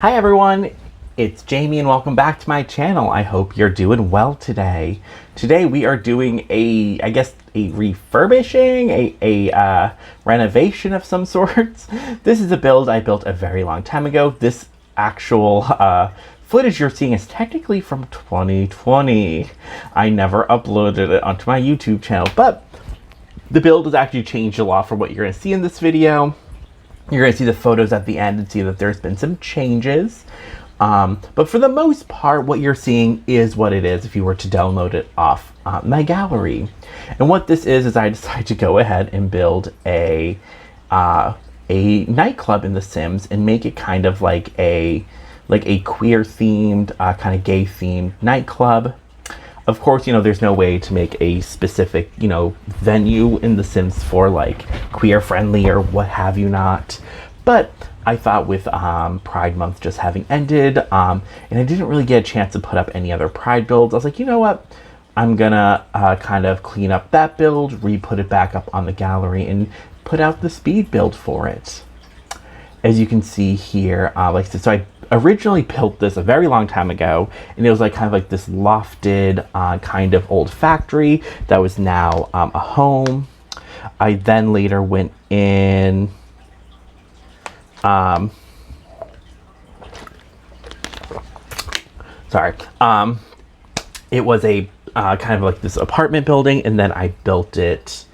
Hi everyone, it's Jamie and welcome back to my channel. I hope you're doing well today. Today we are doing a refurbishing, a renovation of some sorts. This is a build I built a very long time ago. This actual footage you're seeing is technically from 2020. I never uploaded it onto my YouTube channel, but the build has actually changed a lot from what you're going to see in this video. You're going to see the photos at the end and see that there's been some changes. But for the most part, what you're seeing is what it is if you were to download it off my gallery. And what this is I decided to go ahead and build a nightclub in The Sims and make it kind of like a queer themed, kind of gay themed nightclub. Of course, there's no way to make a specific, venue in The Sims for like queer friendly or what have you not. But I thought with Pride Month just having ended, and I didn't really get a chance to put up any other Pride builds, I was like, you know what? I'm gonna kind of clean up that build, re-put it back up on the gallery, and put out the speed build for it. As you can see here, like I said, so I originally built this a very long time ago, and it was like kind of like this lofted kind of old factory that was now a home. I then later went in it was a kind of like this apartment building, and then I built it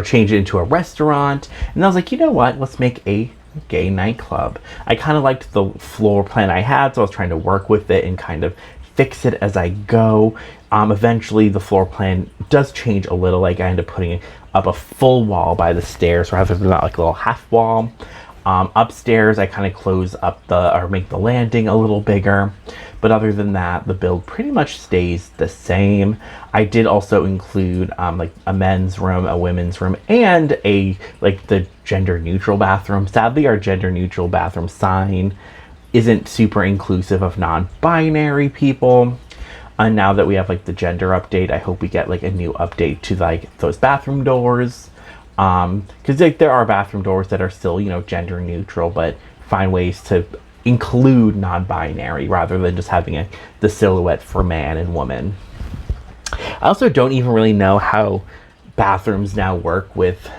changed it into a restaurant, and I was like, you know what, let's make a gay nightclub. I kind of liked the floor plan I had, so I was trying to work with it and kind of fix it as I go. Eventually the floor plan does change a little, like I ended up putting up a full wall by the stairs rather than not like a little half wall. Upstairs I kind of close up or make the landing a little bigger, but other than that the build pretty much stays the same. I did also include like a men's room, a women's room, and the gender neutral bathroom. Sadly, our gender neutral bathroom sign isn't super inclusive of non-binary people. And now that we have like the gender update, I hope we get like a new update to like those bathroom doors. Because like there are bathroom doors that are still, gender neutral, but find ways to include non-binary rather than just having the silhouette for man and woman. I also don't even really know how bathrooms now work with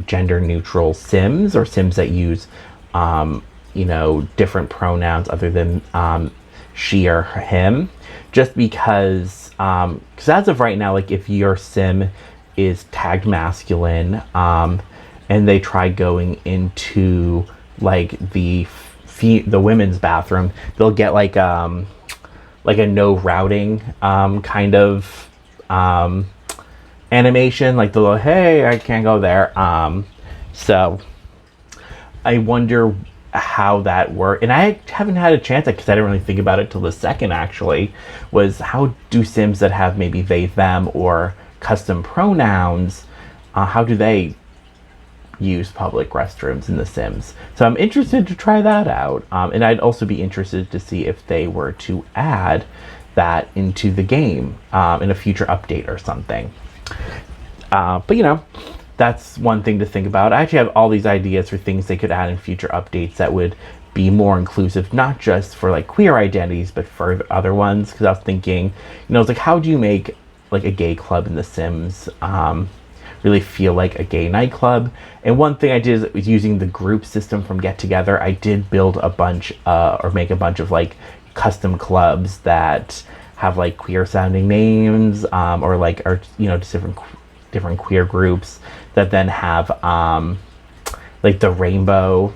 gender neutral Sims or Sims that use different pronouns other than she or him, just because as of right now, like if your Sim is tagged masculine and they try going into like the women's bathroom, they'll get like a no routing kind of animation, like the little hey, I can't go there. So I wonder how that worked, and I haven't had a chance because I didn't really think about it till the second actually, was how do Sims that have maybe they, them, or custom pronouns, how do they use public restrooms in The Sims? So I'm interested to try that out, and I'd also be interested to see if they were to add that into the game in a future update or something. But that's one thing to think about. I actually have all these ideas for things they could add in future updates that would be more inclusive, not just for like queer identities, but for other ones. Because I was thinking, it's like, how do you make like a gay club in The Sims really feel like a gay nightclub? And one thing I did is using the group system from Get Together, I did build a bunch or make a bunch of like custom clubs that have like queer sounding names, or just different queer groups that then have like the rainbow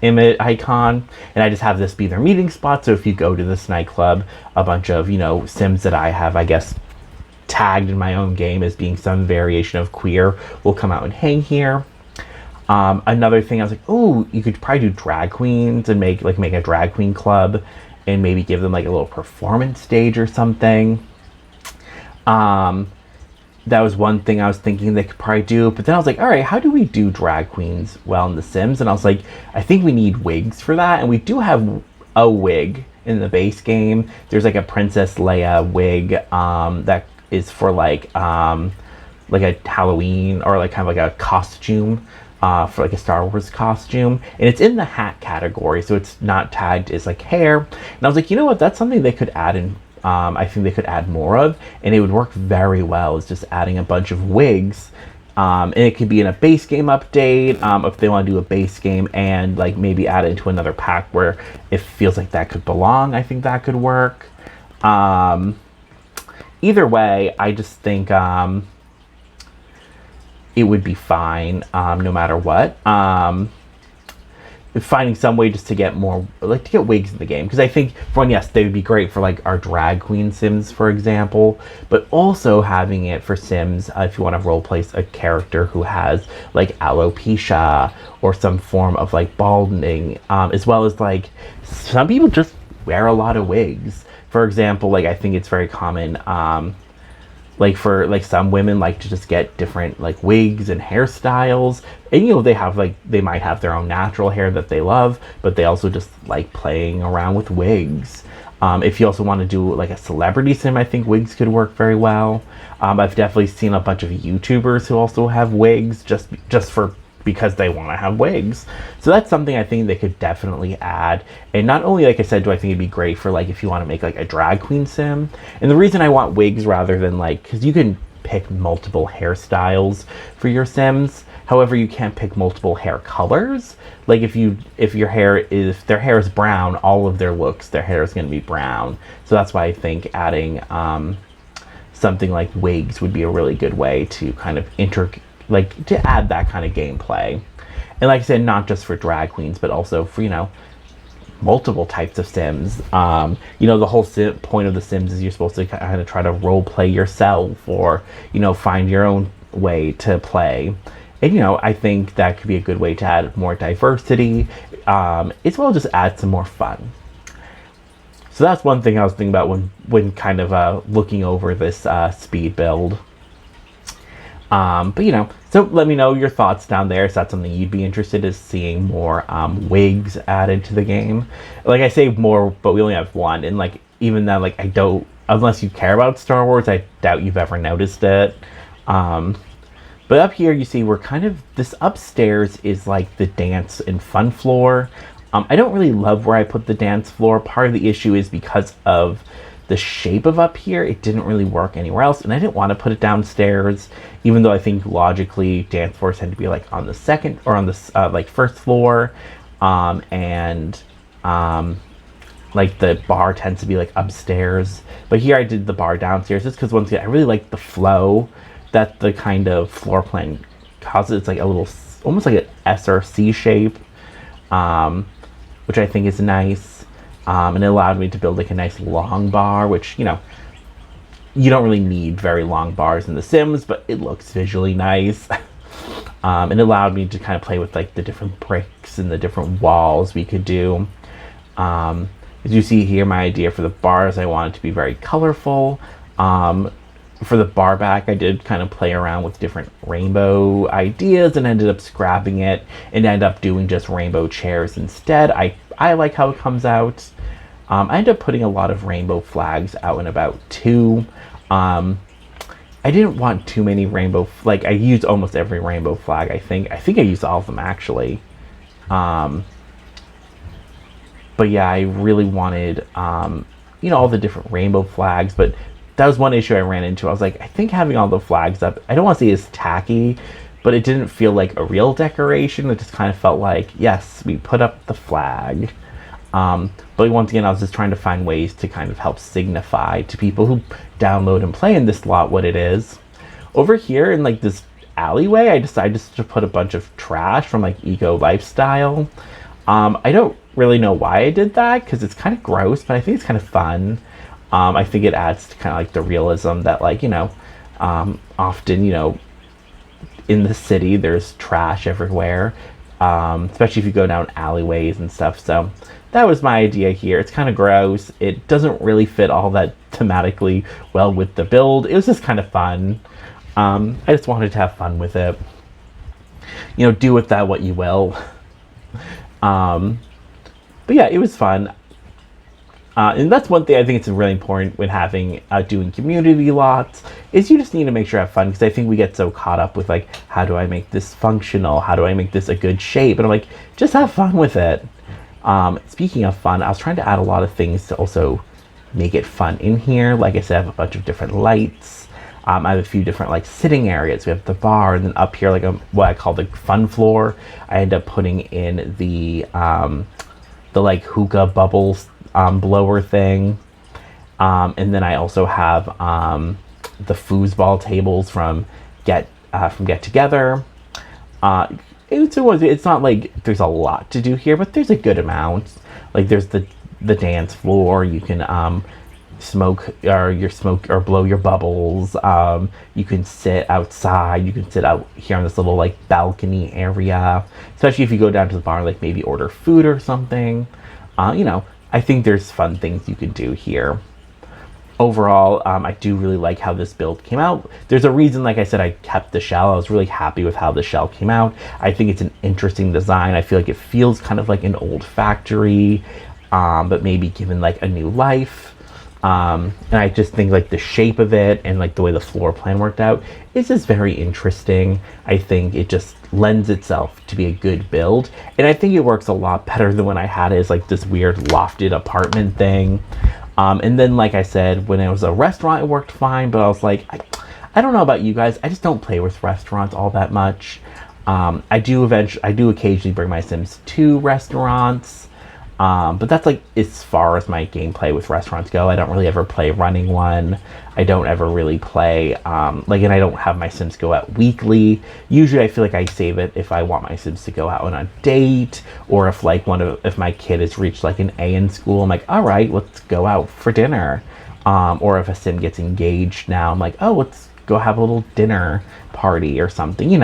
image icon, and I just have this be their meeting spot. So if you go to this nightclub, a bunch of Sims that I have, I guess, tagged in my own game as being some variation of queer will come out and hang here. Another thing I was like, oh, you could probably do drag queens and make a drag queen club and maybe give them like a little performance stage or something. That was one thing I was thinking they could probably do, but then I was like, all right, how do we do drag queens well in The Sims? And I was like, I think we need wigs for that, and we do have a wig in the base game. There's like a Princess Leia wig that is for like a Halloween or like kind of like a costume for like a Star Wars costume, and it's in the hat category, so it's not tagged as like hair. And I was like, you know what, that's something they could add in. I think they could add more of, and it would work very well. It's just adding a bunch of wigs. And it could be in a base game update, if they want to do a base game and like maybe add it into another pack where it feels like that could belong. I think that could work. Either way, I just think it would be fine, no matter what. Finding some way just to get more, like to get wigs in the game, because I think for one, yes, they would be great for like our drag queen sims, for example, but also having it for sims if you want to role play a character who has like alopecia or some form of like balding, as well as like some people just wear a lot of wigs. For example, like I think it's very common, like for like some women like to just get different like wigs and hairstyles, and you know they have like, they might have their own natural hair that they love, but they also just like playing around with wigs. If you also want to do like a celebrity sim, I think wigs could work very well. I've definitely seen a bunch of YouTubers who also have wigs just for because they want to have wigs. So that's something I think they could definitely add. And not only, like I said, do I think it'd be great for like if you want to make like a drag queen sim. And the reason I want wigs rather than like, because you can pick multiple hairstyles for your sims. However, you can't pick multiple hair colors. Like if their hair is brown, all of their looks, their hair is going to be brown. So that's why I think adding something like wigs would be a really good way to kind of to add that kind of gameplay. And like I said, not just for drag queens, but also for, you know, multiple types of sims. You know, the whole point of the sims is you're supposed to kind of try to role play yourself, or, you know, find your own way to play. And, you know, I think that could be a good way to add more diversity, as well as just add some more fun. So that's one thing I was thinking about when kind of looking over this speed build. But you know, so let me know your thoughts down there. Is that something you'd be interested in seeing more wigs added to the game? Like I say more, but we only have one, and like even then, like I don't, unless you care about Star Wars, I doubt you've ever noticed it. But up here you see we're kind of, this upstairs is like the dance and fun floor. I don't really love where I put the dance floor. Part of the issue is because of the shape of up here, it didn't really work anywhere else, and I didn't want to put it downstairs, even though I think logically dance floors tend to be like on the second or on the like first floor, and like the bar tends to be like upstairs. But here I did the bar downstairs just because once again I really like the flow that the kind of floor plan causes. It's like a little, almost like an S or C shape, which I think is nice. And it allowed me to build like a nice long bar, which, you know, you don't really need very long bars in The Sims, but it looks visually nice. And it allowed me to kind of play with like the different bricks and the different walls we could do. As you see here, my idea for the bars, I wanted to be very colorful. For the bar back, I did kind of play around with different rainbow ideas and ended up scrapping it and ended up doing just rainbow chairs instead. I like how it comes out. I ended up putting a lot of rainbow flags out and about too. I didn't want too many rainbow, like I used almost every rainbow flag, I think. I think I used all of them actually. But yeah, I really wanted, you know, all the different rainbow flags, but that was one issue I ran into. I was like, I think having all the flags up, I don't want to say it's tacky, but it didn't feel like a real decoration. It just kind of felt like, yes, we put up the flag. But once again, I was just trying to find ways to kind of help signify to people who download and play in this lot what it is. Over here in like this alleyway, I decided just to put a bunch of trash from like Eco Lifestyle. I don't really know why I did that, because it's kind of gross, but I think it's kind of fun. I think it adds to kind of like the realism that, like, you know, often, you know, in the city there's trash everywhere, especially if you go down alleyways and stuff. So that was my idea here. It's kind of gross. It doesn't really fit all that thematically well with the build. It was just kind of fun. I just wanted to have fun with it. You know, do with that what you will. But yeah, it was fun. And that's one thing I think it's really important when having doing community lots is you just need to make sure you have fun, because I think we get so caught up with like, how do I make this functional? How do I make this a good shape? And I'm like, just have fun with it. Speaking of fun, I was trying to add a lot of things to also make it fun in here. Like I said, I have a bunch of different lights. I have a few different like sitting areas. We have the bar, and then up here like what I call the fun floor. I end up putting in the like hookah bubbles blower thing, and then I also have the foosball tables from Get Together. It's not like there's a lot to do here, but there's a good amount. Like there's the dance floor. You can smoke or blow your bubbles. You can sit outside. You can sit out here on this little like balcony area, especially if you go down to the bar, like maybe order food or something. I think there's fun things you could do here. Overall, I do really like how this build came out. There's a reason, like I said, I kept the shell. I was really happy with how the shell came out. I think it's an interesting design. I feel like it feels kind of like an old factory, but maybe given like a new life. And I just think like the shape of it and like the way the floor plan worked out is just very interesting. I think it just lends itself to be a good build, and I think it works a lot better than when I had it as like this weird lofted apartment thing. And then, like I said, when it was a restaurant, it worked fine, but I was like, I don't know about you guys. I just don't play with restaurants all that much. I do occasionally bring my Sims to restaurants. But that's like as far as my gameplay with restaurants go. I don't really ever play running one. I don't ever really play, and I don't have my Sims go out weekly. Usually I feel like I save it if I want my Sims to go out on a date, or if like if my kid has reached like an A in school, I'm like, all right, let's go out for dinner. Or if a Sim gets engaged now, I'm like, oh, let's go have a little dinner party or something,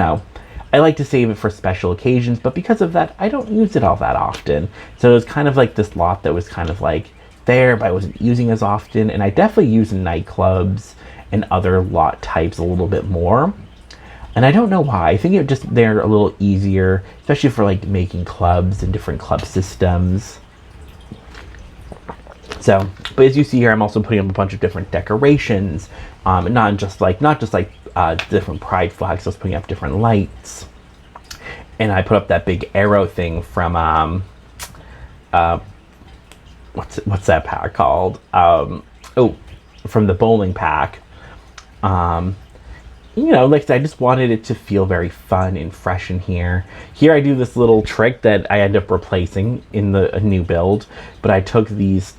I like to save it for special occasions, but because of that, I don't use it all that often. So it was kind of like this lot that was kind of like there, but I wasn't using as often. And I definitely use nightclubs and other lot types a little bit more. And I don't know why. I think they're a little easier, especially for like making clubs and different club systems. So, but as you see here, I'm also putting up a bunch of different decorations, and not just like different pride flags. I was putting up different lights, and I put up that big arrow thing from what's that pack called? From the bowling pack. Like I said, I just wanted it to feel very fun and fresh in here. Here I do this little trick that I end up replacing in the new build, but I took these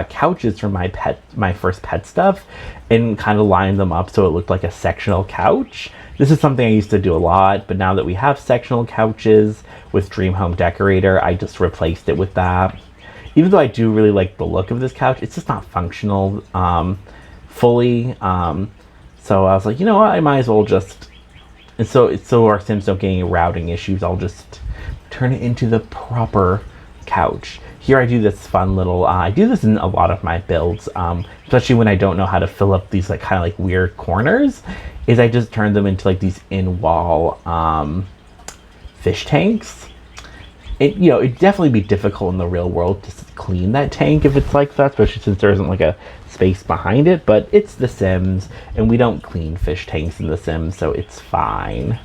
couches from my first pet stuff and kind of lined them up so it looked like a sectional couch. This is something I used to do a lot, but now that we have sectional couches with Dream Home Decorator, I just replaced it with that. Even though I do really like the look of this couch, it's just not functional fully. So I was like, you know what, I might as well just, and so our Sims don't get any routing issues, I'll just turn it into the proper couch. Here I do this fun little, I do this in a lot of my builds, especially when I don't know how to fill up these like kind of like weird corners, is I just turn them into like these in-wall fish tanks. It'd definitely be difficult in the real world to clean that tank if it's like that, especially since there isn't like a space behind it, but it's The Sims, and we don't clean fish tanks in The Sims, so it's fine.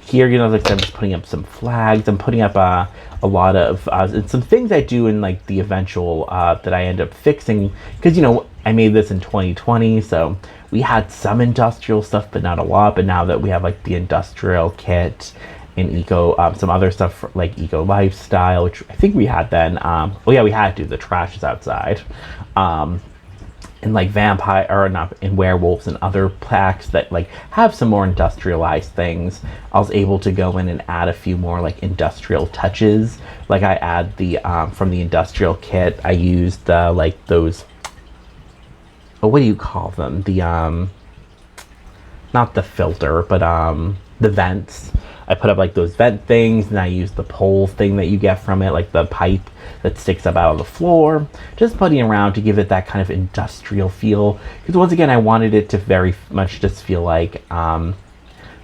Here, like I said, I'm just putting up some flags. I'm putting up a lot of some things I do in like the eventual that I end up fixing, because I made this in 2020, so we had some industrial stuff, but not a lot. But now that we have like the industrial kit and eco, some other stuff like eco lifestyle, which I think we had then. We had to. The trash is outside. And like vampire or not, and werewolves and other packs that like have some more industrialized things, I was able to go in and add a few more like industrial touches. Like I add the from the industrial kit, I used like those. What do you call them? The not the filter, but the vents. I put up like those vent things, and I used the pole thing that you get from it, like the pipe that sticks up out of the floor, just putting around to give it that kind of industrial feel. Because once again, I wanted it to very much just feel like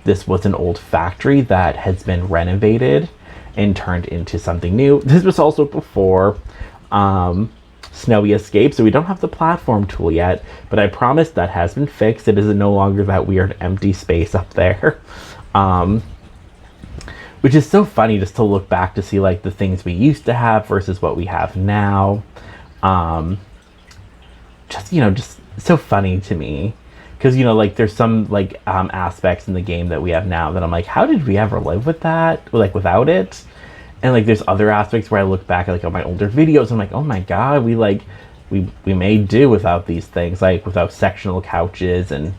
this was an old factory that has been renovated and turned into something new. This was also before Snowy Escape. So we don't have the platform tool yet, but I promise that has been fixed. It is no longer that weird empty space up there. Which is so funny just to look back to see like the things we used to have versus what we have now. Just so funny to me, because like there's some like aspects in the game that we have now that I'm like, how did we ever live with that, like without it? And like there's other aspects where I look back at like on my older videos, I'm like, oh my god, we made do without these things, like without sectional couches and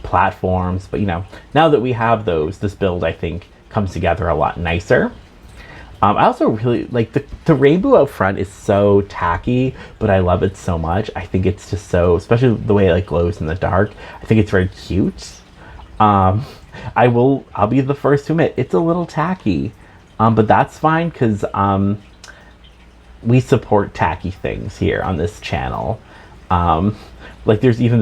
platforms. But now that we have those, this build I think comes together a lot nicer. I also really like the rainbow out front is so tacky, but I love it so much. I think it's just so, especially the way it like glows in the dark. I think it's very cute. I'll be the first to admit it's a little tacky, but that's fine because we support tacky things here on this channel. Like there's even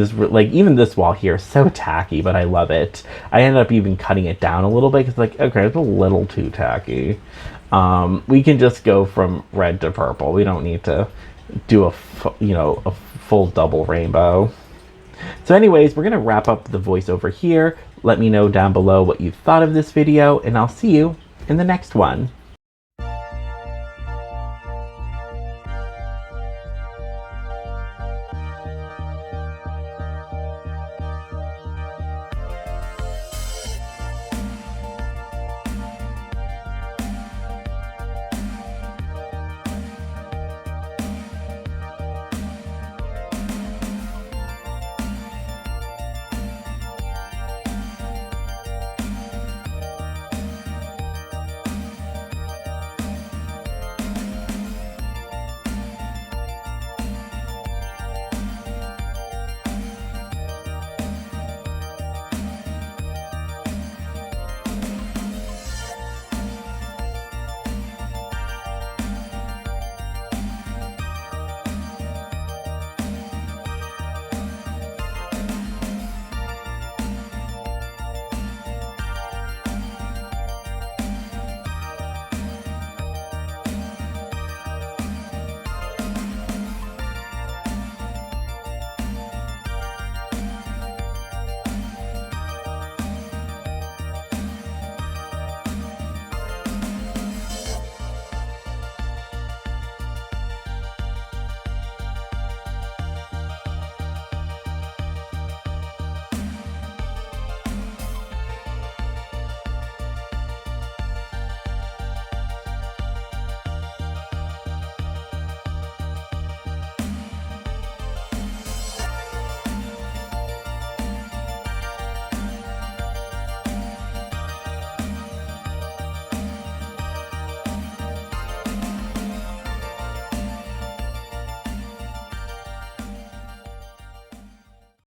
this wall here is so tacky, but I love it. I ended up even cutting it down a little bit because like, okay, it's a little too tacky. We can just go from red to purple. We don't need to do a full double rainbow. So anyways, we're gonna wrap up the voiceover here. Let me know down below what you thought of this video, and I'll see you in the next one.